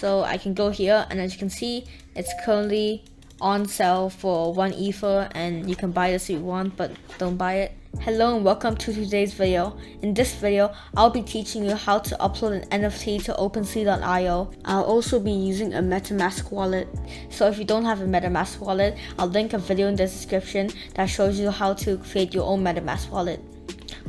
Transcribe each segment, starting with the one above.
So I can go here, and as you can see, it's currently on sale for 1 ether, and you can buy this if you want, but don't buy it. Hello and welcome to today's video. In this video, I'll be teaching you how to upload an NFT to opensea.io. I'll also be using a MetaMask wallet. So if you don't have a MetaMask wallet, I'll link a video in the description that shows you how to create your own MetaMask wallet.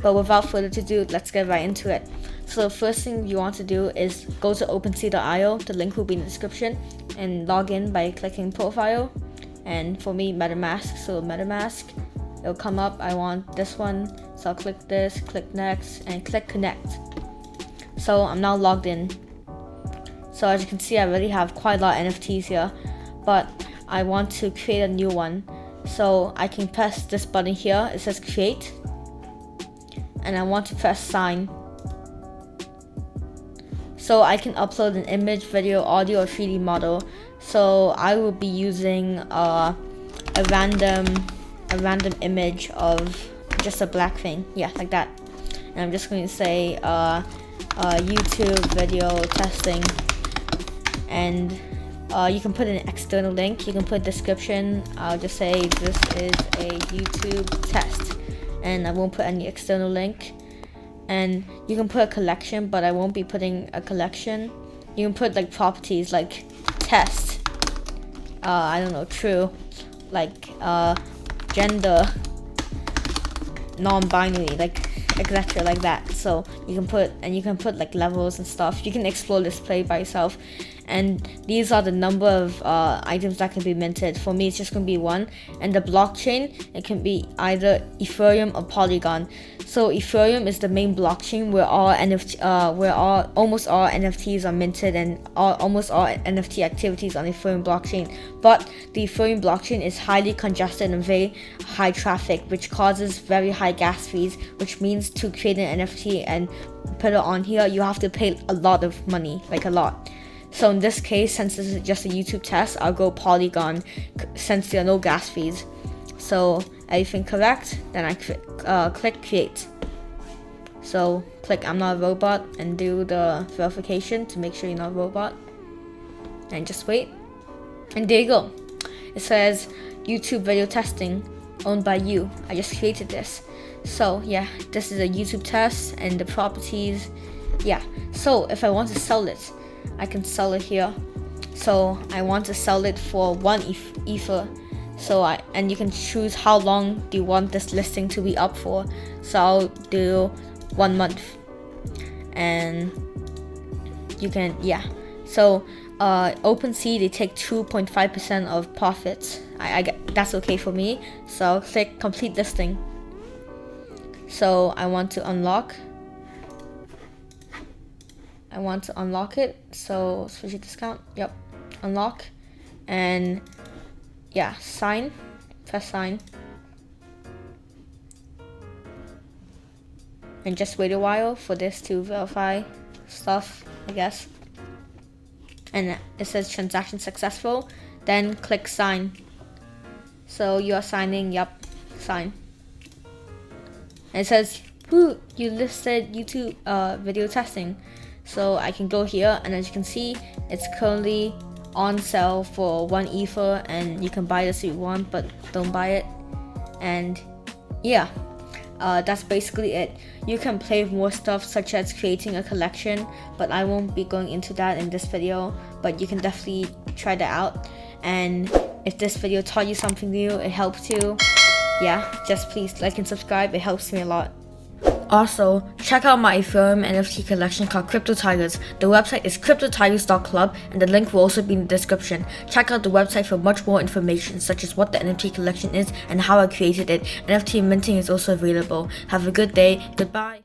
But without further ado, let's get right into it. So the first thing you want to do is go to opensea.io. The link will be in the description, and log in by clicking profile. And for me, MetaMask, so MetaMask, it'll come up. I want this one, so I'll click this, click next, and click connect. So I'm now logged in. So as you can see, I already have quite a lot of NFTs here, but I want to create a new one. So I can press this button here, it says create, and I want to press sign. So I can upload an image, video, audio, or 3D model. So I will be using a random image of just a black thing, yeah, like that. And I'm just going to say YouTube video testing, and you can put an external link, you can put a description. I'll just say this is a YouTube test, and I won't put any external link. And you can put a collection, but I won't be putting a collection. You can put like properties like test, I don't know, true, like gender, non-binary, like etc, like that. So you can put like levels and stuff. You can explore display by yourself, and these are the number of items that can be minted. For me, it's just gonna be 1. And the blockchain, it can be either Ethereum or Polygon. So Ethereum is the main blockchain where almost all NFTs are minted, and almost all NFT activities on the Ethereum blockchain. But the Ethereum blockchain is highly congested and very high traffic, which causes very high gas fees, which means to create an NFT and put it on here, you have to pay a lot of money, like a lot. So in this case, since this is just a YouTube test, I'll go Polygon since there are no gas fees. So everything correct, then I click create. So click I'm not a robot and do the verification to make sure you're not a robot, and just wait. And there you go. It says YouTube video testing owned by you. I just created this. So yeah, this is a YouTube test, and the properties, yeah. So if I want to sell it, I can sell it here. So I want to sell it for 1 ether. So and you can choose how long do you want this listing to be up for. So I'll do 1 month, and you can, yeah. So OpenSea, they take 2.5% of profits. I get, that's okay for me. So I'll click complete listing. So I want to unlock it. So switch discount, yep, unlock, and yeah, sign, press sign, and just wait a while for this to verify stuff, I guess. And it says transaction successful, then click sign. So you are signing, yep, sign. And it says, you listed YouTube video testing. So I can go here, and as you can see, it's currently on sale for 1 ether, and you can buy this if you want, but don't buy it. And yeah, that's basically it. You can play with more stuff, such as creating a collection, but I won't be going into that in this video, but you can definitely try that out. And if this video taught you something new, it helped you, yeah, just please like and subscribe. It helps me a lot. Also, check out my Ethereum NFT collection called CryptoTigers. The website is CryptoTigers.club, and the link will also be in the description. Check out the website for much more information, such as what the NFT collection is and how I created it. NFT minting is also available. Have a good day. Goodbye.